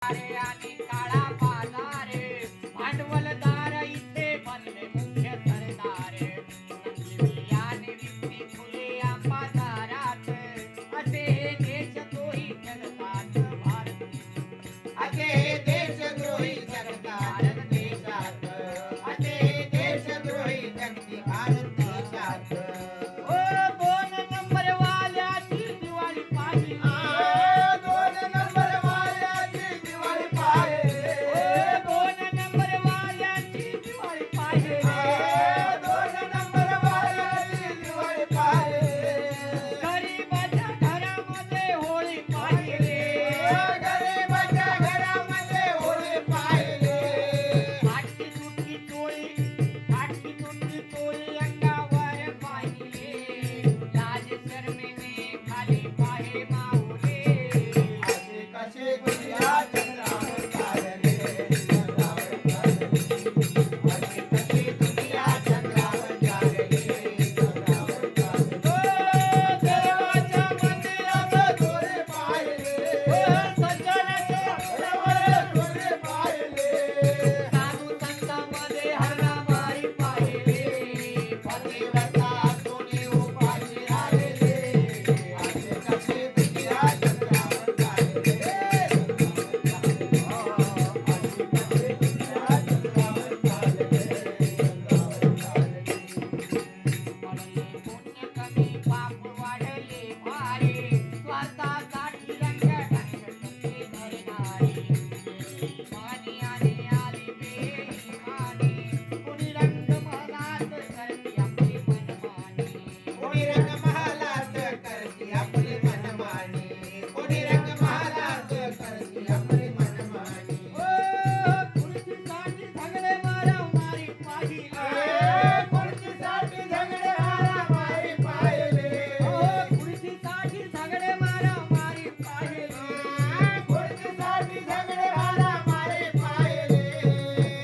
अरे आणि काळा बाजार भांडवलदार इथे बनले मुख्य सरदार बियाणे विकती फुले या बाजारात असे हे देशद्रोही जगतात भारत असे हे देशद्रोही जगती भारत देशात असे हे देशद्रोही जगती भारत देशात ओ दोन नंबर वाल्याची दिवाळी पाहिली दोन नंबर वाल्याची दिवाळी पाहिली दोन नंबर वाल्याची दिवाळी पाहिली दोन नंबर वाल्याची दिवाळी पाहिली गरीबाच्या घरामध्ये होळी पाहिली गरीबाच्या घरामध्ये होळी पाहिली फाटकी तुटकी टोळी अंगावर पाहिली लाज शर्मेने खाली पाहे माऊले असे कसे दुनिया चंद्रावर चालले चंद्रावर चालले असे कसे दुनिया चंद्रावर चालले चंद्रावर चालले देवाच्या मंदिरात दोरे पाहिले सज्जनाच्या घरावर दोरे पाहिले साधू संतांमध्ये हाणामारी पाहिली पतिव्रता दोन्ही उपाशी राहिले असे कसे दुनिया चंद्रावर चालले असे कसे दुनिया चंद्रावर चालले चंद्रावर चालले पुण्य कमी पाप वाढले भारी स्वार्थासाठी रंगढंग करते धरणारी मानी आणि आली बेईमानी कुणी रंग महालात करते आपली मनमानी कोणी रंग महालात करती आपली मनमानी कोणी रंग महालात करती आपली मनमानी खुर्चीसाठी झगडे मारामारी पाहिली खुर्चीसाठी झगडे मारामारी पाहिले खुर्चीसाठी झगडे मारामारी पाहिली खुर्चीसाठी झगडे मारामारी पाहिले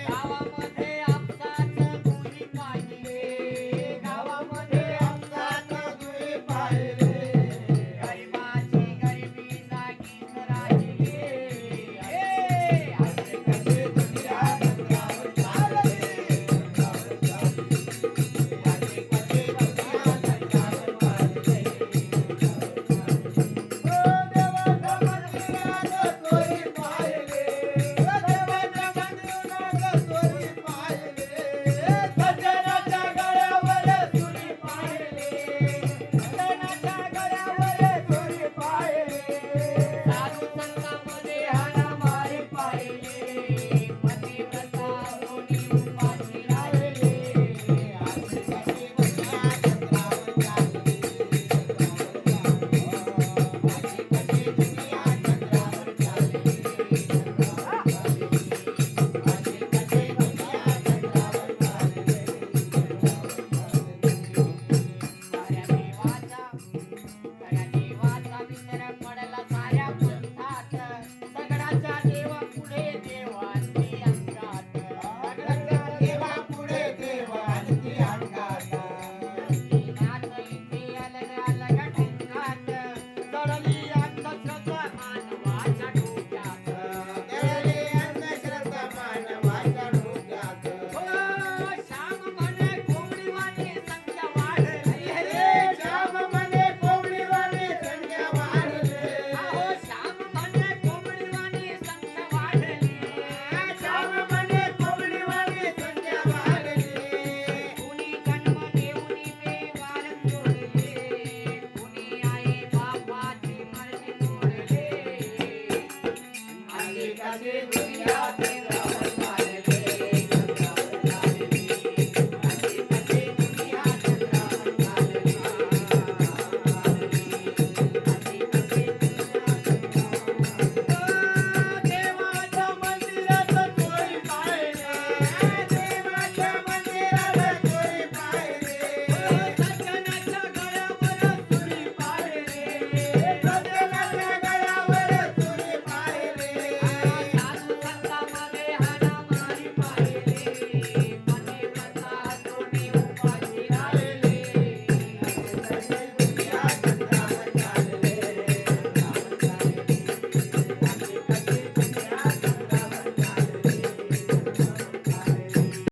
गावामध्ये अपघात दुरी पाहिली गावामध्ये अपघात दुरी पाहिले गरिबाची गरिबी जागीच राहिली असे कसे दुनिया चंद्रावर चालली चंद्रावर चालली असे कसे दुनिया चंद्रावर चालली देवाच्या मंदिरात चोरी पाहिले देवाच्या मंदिरात चोरी पाहिले सज्जनाच्या गळ्यावर चोरी पाहिले सज्जनाच्या गळ्यावर चोरी पाहिले साधू संतांमध्ये हाणामारी पाहिली पतिव्रता दोन्ही उपाशी राहिले असे कसे दुनिया चंद्रावर चालली असे कसे दुनिया चंद्रावर चालली असे कसे दुनिया चंद्रावर खऱ्या देवाचा विसर पडला साऱ्या पंथात सगळ्याच्या देवा पुढे देवांची अंगात देवा पुढे देवांची अंगात नाथ इथे अलग अलग ढंगात चढली अंधश्रद्धा मानवाच्या डोक्यात दळले अंधश्रद्धा मानवाच्या डोक्यात श्याम म्हणे कोंबडीवाणी संख्या वाढली श्याम म्हणे कोंबडीवाणी संख्या वाढली अहो श्याम म्हणे कोंबडीवाणी संख्या वाढली श्याम म्हणे कोंबडीवाणी संख्या वाढली कुणी जन्म देऊनी बेवार सोडले कुणी आई बापाची मर्जी तोडले असे कसे दुनिया चंद्रावर